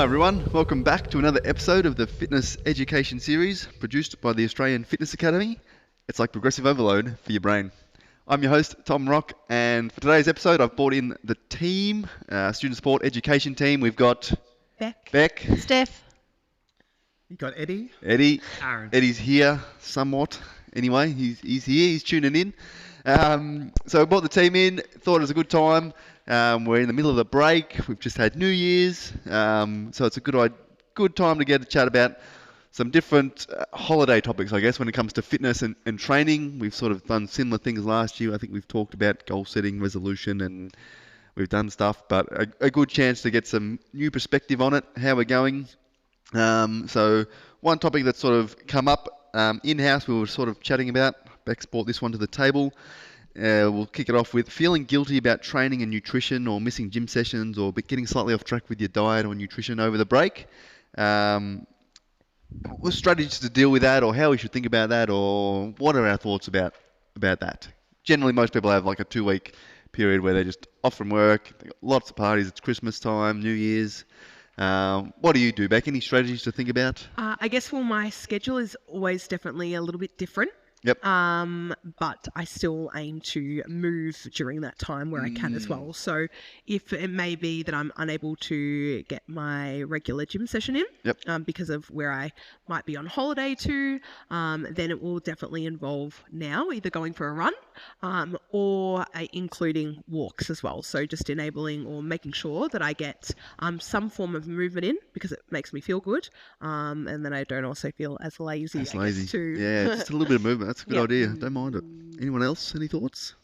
Hi everyone, welcome back to another episode of the Fitness Education Series produced by the Australian Fitness Academy. It's like progressive overload for your brain. I'm your host, Tom Rock, and for today's episode I've brought in the team, student support education team. We've got Becc, Steph. You got Eddie. Aaron. Eddie's here somewhat. Anyway, he's here, he's tuning in. So I brought the team in, thought it was a good time. We're in the middle of the break. We've just had New Year's, so it's a good time to get a chat about some different holiday topics, I guess, when it comes to fitness and training. We've sort of done similar things last year. I think we've talked about goal setting, resolution, and we've done stuff, but a good chance to get some new perspective on it, how we're going. So one topic that's sort of come up in-house, we were sort of chatting about. Beck's brought this one to the table. We'll kick it off with feeling guilty about training and nutrition, or missing gym sessions, or getting slightly off track with your diet or nutrition over the break. What strategies to deal with that, or how we should think about that, or what are our thoughts about that? Generally, most people have like a 2-week period where they're just off from work. They've got lots of parties. It's Christmas time, New Year's. What do you do, Beck? Any strategies to think about? I guess, well, my schedule is always definitely a little bit different. Yep. But I still aim to move during that time where I can as well. So if it may be that I'm unable to get my regular gym session in, because of where I might be on holiday too, then it will definitely involve now either going for a run, or including walks as well. So just enabling or making sure that I get some form of movement in, because it makes me feel good, and then I don't also feel as lazy. Yeah, just a little bit of movement. That's a good idea. Don't mind it. Anyone else? Any thoughts?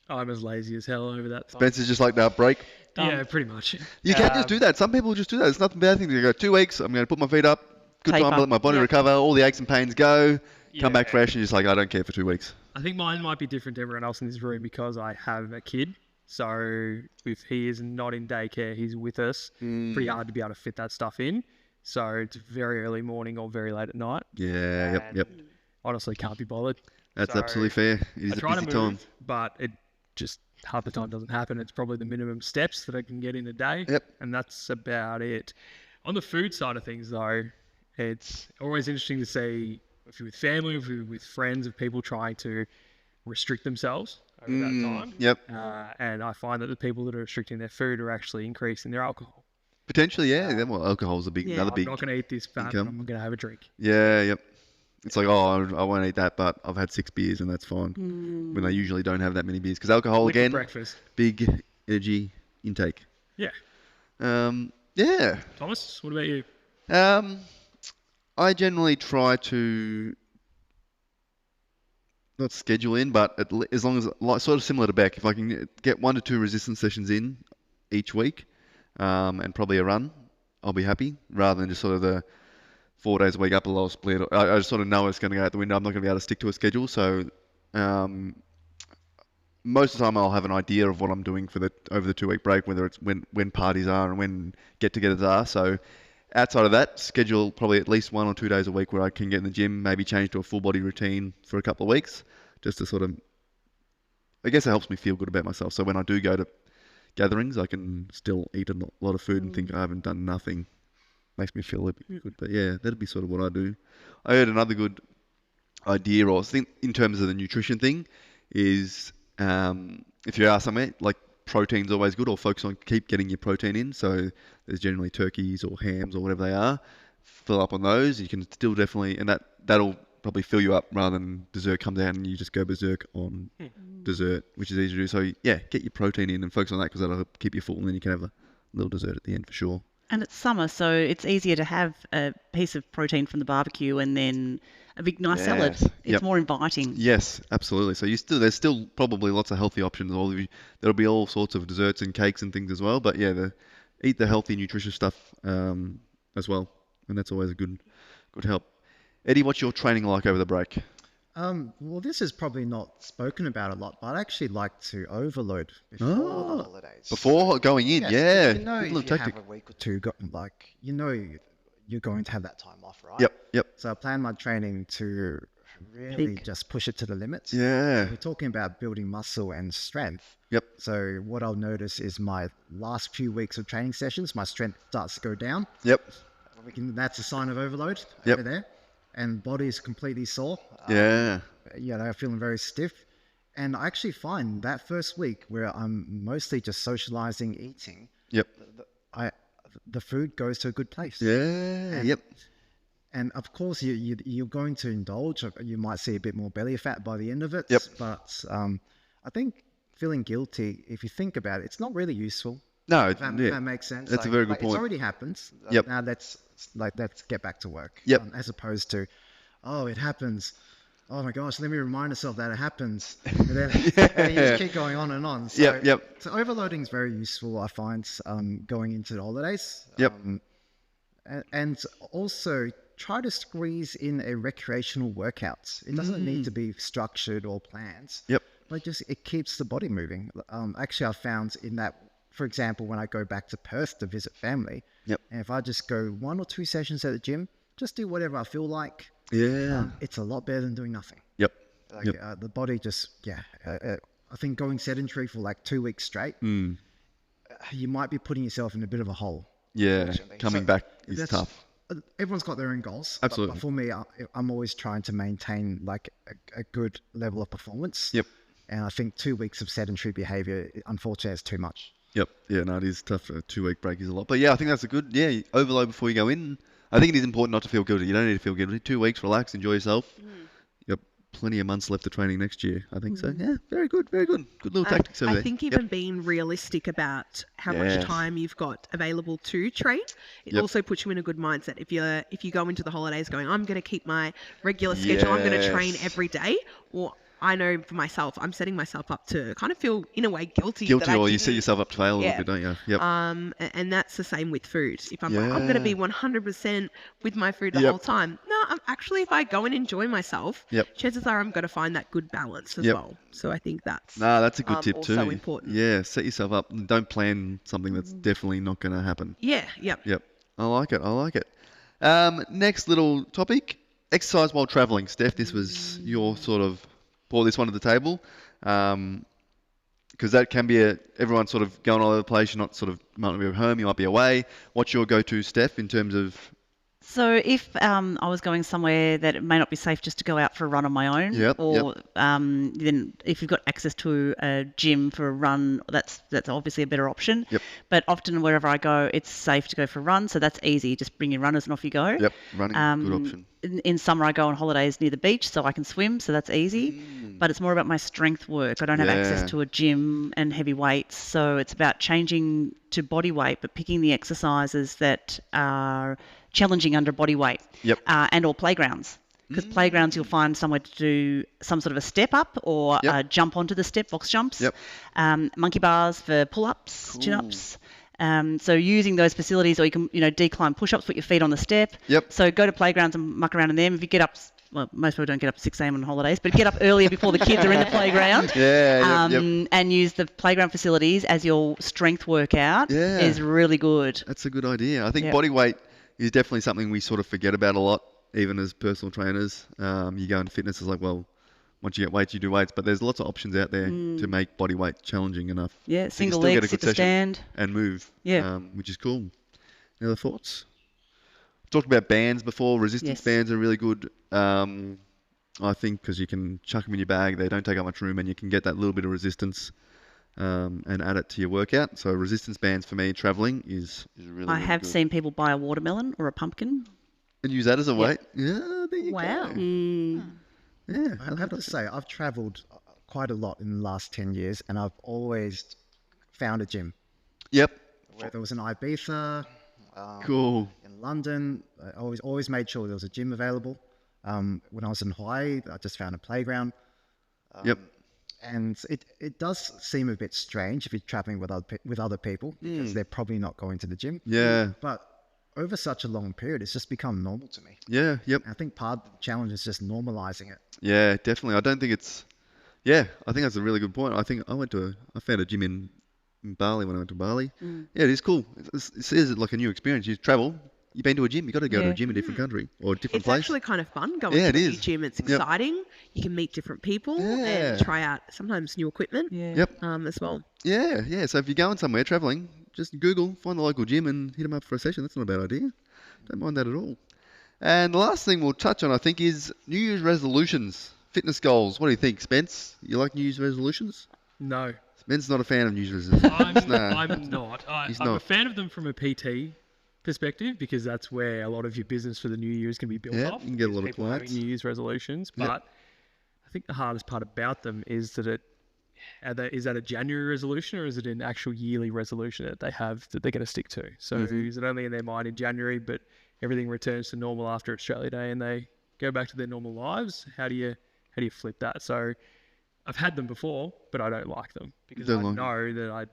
I'm as lazy as hell over that time. Spencer's just like that break. Yeah, pretty much. You can just do that. Some people just do that. It's nothing bad thing to go 2 weeks. I'm going to put my feet up. Good time to let my body recover. All the aches and pains go. Come back fresh, and you're just like, I don't care for 2 weeks. I think mine might be different to everyone else in this room because I have a kid. So if he is not in daycare, he's with us. Pretty hard to be able to fit that stuff in. So it's very early morning or very late at night. Yeah, yep. Honestly, can't be bothered. That's absolutely fair. It is a busy time. But it just half the time doesn't happen. It's probably the minimum steps that I can get in a day. Yep. And that's about it. On the food side of things, though, it's always interesting to see if you're with family, if you're with friends, of people trying to restrict themselves over that time. Yep. And I find that the people that are restricting their food are actually increasing their alcohol. Potentially, yeah. Well, alcohol's another big. I'm not going to eat this fat, but I'm going to have a drink. Yeah, yep. It's like, I won't eat that, but I've had 6 beers and that's fine. When I usually don't have that many beers. Because alcohol, Liquid again, breakfast. Big energy intake. Yeah. Yeah. Thomas, what about you? I generally try to not schedule in, but as long as, sort of similar to Beck, if I can get 1 to 2 resistance sessions in each week, and probably a run, I'll be happy, rather than just sort of the 4 days a week up a lower split. I just sort of know it's going to go out the window. I'm not going to be able to stick to a schedule. So most of the time I'll have an idea of what I'm doing for over the 2-week break, whether it's when parties are and when get-togethers are. So outside of that, schedule probably at least 1 or 2 days a week where I can get in the gym, maybe change to a full body routine for a couple of weeks, just to sort of, I guess it helps me feel good about myself. So when I do go to gatherings, I can still eat a lot of food and think I haven't done nothing. Makes me feel a bit good. But yeah, that'd be sort of what I do. I heard another good idea, or I think in terms of the nutrition thing, is if you are somewhere, like protein's always good, or focus on keep getting your protein in. So there's generally turkeys or hams or whatever they are. Fill up on those. You can still definitely, and that'll probably fill you up rather than dessert comes out and you just go berserk on dessert, which is easy to do. So yeah, get your protein in and focus on that, because that'll keep you full, and then you can have a little dessert at the end for sure. And it's summer, so it's easier to have a piece of protein from the barbecue and then a big nice salad. It's more inviting. Yes, absolutely. So there's still probably lots of healthy options. There'll be all sorts of desserts and cakes and things as well. But yeah, eat the healthy, nutritious stuff as well, and that's always a good help. Eddie, what's your training like over the break? Well, this is probably not spoken about a lot, but I actually like to overload before the holidays. Before going in, yeah. You know, you have a week or two, you're going to have that time off, right? Yep. So I plan my training to really just push it to the limits. Yeah. We're talking about building muscle and strength. Yep. So what I'll notice is my last few weeks of training sessions, my strength starts to go down. Yep. That's a sign of overload Yep. over there. And body's completely sore. Yeah. Feeling very stiff. And I actually find that first week where I'm mostly just socializing, eating. Yep. The food goes to a good place. Yeah. Yep. And of course, you're going to indulge. You might see a bit more belly fat by the end of it. Yep. But I think feeling guilty, if you think about it, it's not really useful. No, That makes sense. That's a very good point. It's already happened. Yep. Now let's get back to work. Yep. As opposed to, oh, it happens. Oh my gosh, let me remind myself that it happens. And then and you just keep going on and on. So, Yep. So overloading is very useful, I find, going into the holidays. Yep. And also try to squeeze in a recreational workout. It doesn't need to be structured or planned. Yep. But it keeps the body moving. Actually, I found in that, for example, when I go back to Perth to visit family, Yep. and if I just go 1 or 2 sessions at the gym, just do whatever I feel like, Yeah. it's a lot better than doing nothing. Yep. The body just, I think going sedentary for like 2 weeks straight, you might be putting yourself in a bit of a hole. Yeah. Coming back is tough. Everyone's got their own goals. Absolutely. But for me, I'm always trying to maintain like a good level of performance. Yep. And I think 2 weeks of sedentary behavior, unfortunately, is too much. Yep. Yeah, no, it is tough. A 2-week break is a lot. But yeah, I think that's a good, overload before you go in. I think it is important not to feel guilty. You don't need to feel guilty. 2 weeks, relax, enjoy yourself. Yep. Plenty of months left of training next year. I think so. Yeah, very good, very good. Good little tactics over there. I think even being realistic about how much time you've got available to train, it also puts you in a good mindset. If you go into the holidays going, I'm going to keep my regular schedule, I'm going to train every day, or I know for myself, I'm setting myself up to kind of feel, in a way, guilty. Or you set yourself up to fail a little bit, don't you? Yep. And that's the same with food. If I'm like, I'm going to be 100% with my food the whole time. No, I'm actually, if I go and enjoy myself, chances are I'm going to find that good balance as well. So I think that's that's a good tip also too. important. Yeah, set yourself up. Don't plan something that's definitely not going to happen. Yeah, yep. Yep. I like it. Next little topic, exercise while traveling. Steph, this was your sort of brought this one to the table, because that can be everyone sort of going all over the place. You're not might not be at home, you might be away. What's your go-to, Steph, in terms of? So if I was going somewhere that it may not be safe just to go out for a run on my own, then if you've got access to a gym for a run, that's obviously a better option. Yep. But often wherever I go, it's safe to go for a run, so that's easy. Just bring your runners and off you go. Yep, running, good option. In summer, I go on holidays near the beach, so I can swim, so that's easy. But it's more about my strength work. I don't have access to a gym and heavy weights, so it's about changing to body weight, but picking the exercises that are challenging under body weight. Yep. And or playgrounds. Because playgrounds, you'll find somewhere to do some sort of a step up or jump onto the step, box jumps. Yep. Monkey bars for pull-ups, chin-ups. So using those facilities, or you can, decline push-ups, put your feet on the step. Yep. So go to playgrounds and muck around in them. If you get up, well, most people don't get up at 6 a.m. on holidays, but get up earlier before the kids are in the playground. And use the playground facilities as your strength workout is really good. That's a good idea. I think body weight is definitely something we sort of forget about a lot, even as personal trainers. You go into fitness, it's like, well, once you get weights, you do weights, but there's lots of options out there to make body weight challenging enough. Yeah, single leg, sit to stand. And move, which is cool. Any other thoughts? Talked about bands before. Resistance bands are really good, I think, because you can chuck them in your bag. They don't take up much room, and you can get that little bit of resistance and add it to your workout. So resistance bands for me, traveling, is really, I really have good. seen people buy a watermelon or a pumpkin. And use that as a weight? Yeah, there you Wow. go. Yeah, I have to say, I've travelled quite a lot in the last 10 years, and I've always found a gym. Yep. Whether it was in Ibiza, Cool. in London, I always made sure there was a gym available. When I was in Hawaii, I just found a playground. Yep. And it does seem a bit strange if you're traveling with other people, because they're probably not going to the gym. Yeah. But over such a long period, it's just become normal to me. Yeah, yep. I think part of the challenge is just normalizing it. Yeah, definitely. I don't think it's... Yeah, I think that's a really good point. I think I found a gym in Bali when I went to Bali. Yeah, it is cool. It is like a new experience. You travel, you've been to a gym. You've got to go to a Yeah. gym in a different country or a different It's place. actually kind of fun going Yeah, to it a new is. gym. It's Yep. exciting. You can meet different people Yeah. and try out sometimes new equipment Yeah. Yep. as well. Yeah. So if you're going somewhere travelling, just Google, find the local gym and hit them up for a session. That's not a bad idea. Don't mind that at all. And the last thing we'll touch on, I think, is New Year's resolutions, fitness goals. What do you think, Spence? You like New Year's resolutions? No, Spence's not a fan of New Year's resolutions. I'm not. He's I'm a not. fan of them from a PT perspective because that's where a lot of your business for the new year is going to be built Yeah, off. you can get a is lot of people having clients. New Year's resolutions, Yep. but I think the hardest part about them is that is that a January resolution or is it an actual yearly resolution that they have that they're going to stick to? So is it only in their mind in January, but everything returns to normal after Australia Day and they go back to their normal lives? How do you flip that? So I've had them before, but I don't like them because I Don't like know that I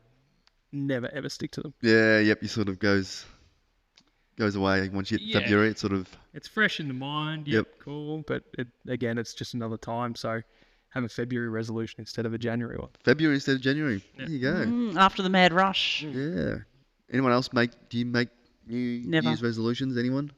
never ever stick to them. Yeah, yep, you sort of goes away once you hit Yeah. February. It's sort of It's fresh in the mind. Yep, cool. But again, it's just another time. So have a February resolution instead of a January one. February instead of January. There you go. After the mad rush. Yeah. Anyone else do you make New Never. Year's resolutions? Anyone?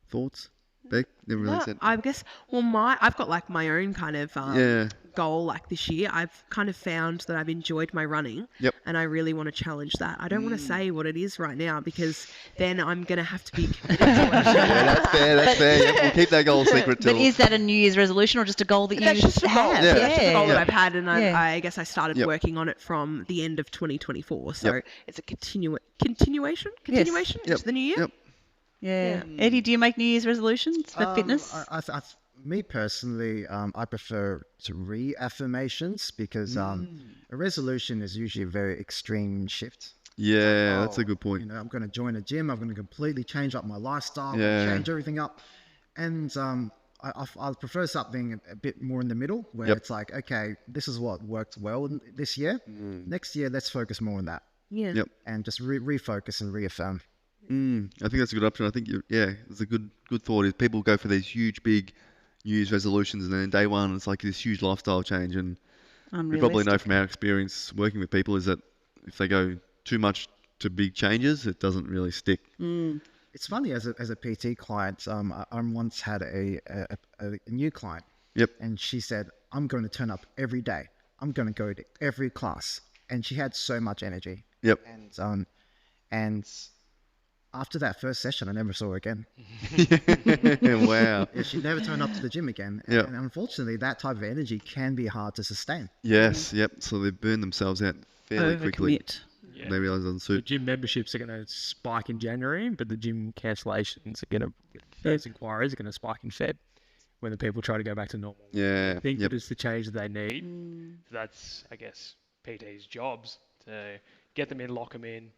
Thoughts? Beck? Never really No, said. I guess. Well, I've got like my own kind of Yeah. goal. Like this year, I've kind of found that I've enjoyed my running. Yep. And I really want to challenge that. I don't want to say what it is right now because then I'm gonna have to be committed to it. Yeah, that's fair. That's fair. Yep, we'll keep that goal secret till. But is that a New Year's resolution or just a goal that you That's just a goal. have? Yeah. That's just a goal Yeah. that I've had, and Yeah. I guess I started Yep. working on it from the end of 2024. So Yep. it's a continuation Yep. into the new year. Yep. Yeah. Eddie, do you make New Year's resolutions for fitness? Me personally, I prefer to reaffirmations because a resolution is usually a very extreme shift. Yeah, that's a good You point. know, I'm going to join a gym. I'm going to completely change up my lifestyle. Yeah. Change everything up. And I prefer something a bit more in the middle where Yep. it's like, okay, this is what worked well this year. Next year, let's focus more on that Yeah. Yep. and just refocus and reaffirm. I think that's a good option. I think it's a good thought. Is people go for these huge, big New Year's resolutions, and then day one it's like this huge lifestyle change. And we probably know from our experience working with people is that if they go too much to big changes, it doesn't really stick. It's funny as a PT client. I once had a new client. Yep. And she said, "I'm going to turn up every day. I'm going to go to every class." And she had so much energy. Yep. And after that first session, I never saw her again. Wow. Yeah, she never turned up to the gym again. Yeah. And unfortunately, that type of energy can be hard to sustain. Yes. Yep. So they burn themselves out fairly quickly. Overcommit. They realise it doesn't The suit. gym memberships are going to spike in January, but the gym cancellations are going to, those inquiries are going to spike in Feb when the people try to go back to normal. Yeah. I think Yep. that it's the change that they need. That's, I guess, PT's jobs to get them in, lock them in,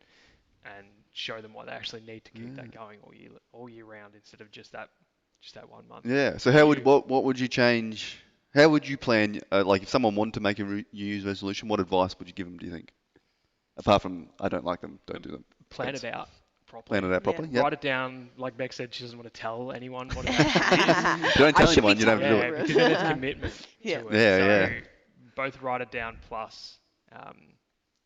and show them what they actually need to keep that going all year round instead of just that 1 month. Yeah. So what would you change? How would you plan? Like if someone wanted to make a New Year's resolution, what advice would you give them? Do you think? Apart from I don't like them, don't do them. Plan it out properly. Plan it out properly. Yep. Write it down. Like Beck said, she doesn't want to tell anyone what it actually is. If you don't tell I should anyone, be you don't have to do Yeah, it. because then it's commitment Yeah. to it. Yeah, so yeah. both write it down plus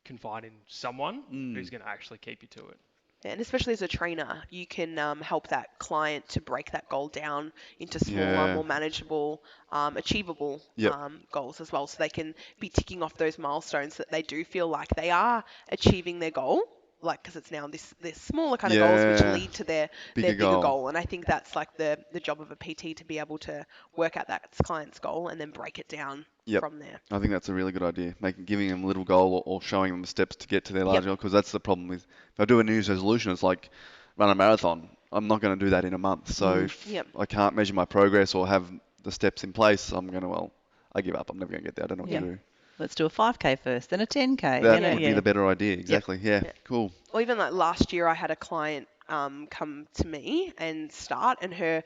confide in someone who's going to actually keep you to it. And especially as a trainer, you can help that client to break that goal down into smaller, Yeah. more manageable, achievable Yep. goals as well. So they can be ticking off those milestones that they do feel like they are achieving their goal. Like, because it's now this smaller kind of goals Yeah. which lead to their Bigger bigger goal. goal. And I think that's like the job of a PT to be able to work out that client's goal and then break it down Yep. from there. I think that's a really good idea. Giving them a little goal or showing them the steps to get to their larger goal. Because that's the problem with if I do a New Year's resolution, it's like run a marathon. I'm not going to do that in a month. So if Yep. I can't measure my progress or have the steps in place, I'm going to I give up. I'm never going to get there. I don't know what to do. Let's do a 5K first, then a 10K. That you know, would be the better idea. Exactly. Yeah. Cool. Or even like last year, I had a client come to me and start, and her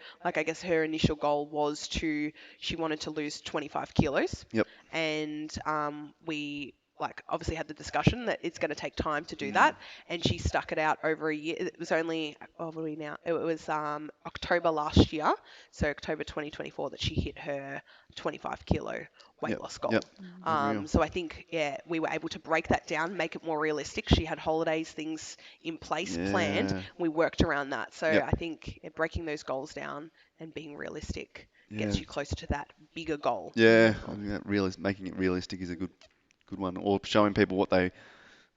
initial goal was she wanted to lose 25 kilos. Yep. And we like obviously had the discussion that it's going to take time to do that, and she stuck it out over a year. It was only, what are we now? It was October last year, so October 2024, that she hit her 25 kilo weight loss goal. Unreal. So I think, yeah, we were able to break that down, make it more realistic. She had holidays, things in place, planned. Yeah. We worked around that. So Yep. I think breaking those goals down and being realistic gets Yeah. you closer to that bigger goal. Yeah, I think that making it realistic is a good one, or showing people what they.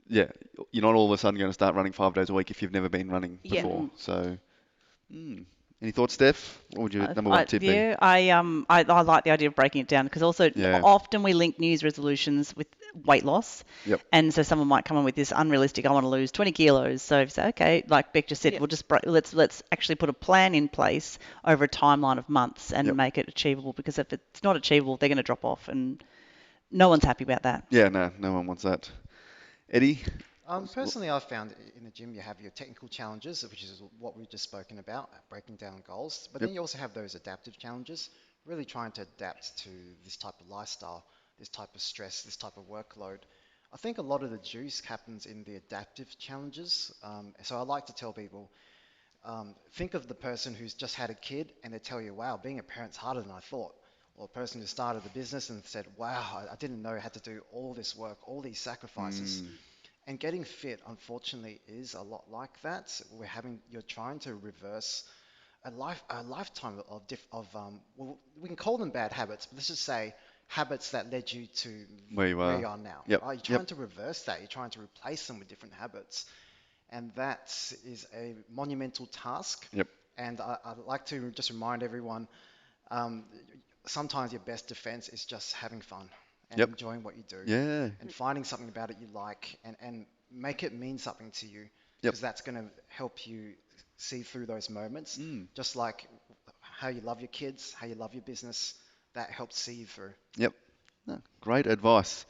Yeah, you're not all of a sudden going to start running 5 days a week if you've never been running Yeah. before. So, any thoughts, Steph? What would your number one tip be? Yeah, I like the idea of breaking it down, because also Yeah. often we link New Year's resolutions with weight loss. Yep. And so someone might come in with this unrealistic, I want to lose 20 kilos. So if you say, okay, like Becc just said, we'll just let's actually put a plan in place over a timeline of months and make it achievable, because if it's not achievable, they're going to drop off, and no one's happy about that. Yeah, no one wants that. Eddie? Personally, I've found in the gym you have your technical challenges, which is what we've just spoken about, breaking down goals. But then you also have those adaptive challenges, really trying to adapt to this type of lifestyle, this type of stress, this type of workload. I think a lot of the juice happens in the adaptive challenges. So I like to tell people, think of the person who's just had a kid and they tell you, wow, being a parent's harder than I thought. Or a person who started the business and said, wow, I didn't know I had to do all this work, all these sacrifices. And getting fit, unfortunately, is a lot like that. You're trying to reverse a lifetime of well, we can call them bad habits, but let's just say habits that led you to Where you where you are now. Yep. Right? You're trying to reverse that. You're trying to replace them with different habits, and that is a monumental task. Yep. And I'd like to just remind everyone, sometimes your best defense is just having fun and enjoying what you do. Yeah. And finding something about it you like, and make it mean something to you, because that's going to help you see through those moments. Just like how you love your kids, how you love your business, that helps see you through. Yep. No, great advice.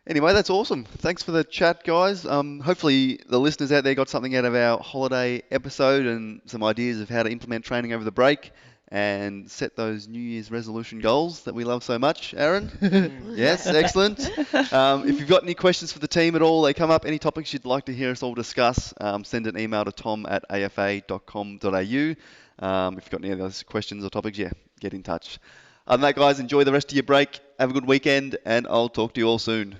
Anyway, that's awesome. Thanks for the chat, guys. Hopefully the listeners out there got something out of our holiday episode and some ideas of how to implement training over the break and set those New Year's resolution goals that we love so much. Aaron? Yes, excellent. If you've got any questions for the team at all, they come up, any topics you'd like to hear us all discuss, send an email to tom@afa.com.au. If you've got any other questions or topics, get in touch. Other than that, guys, enjoy the rest of your break. Have a good weekend, and I'll talk to you all soon.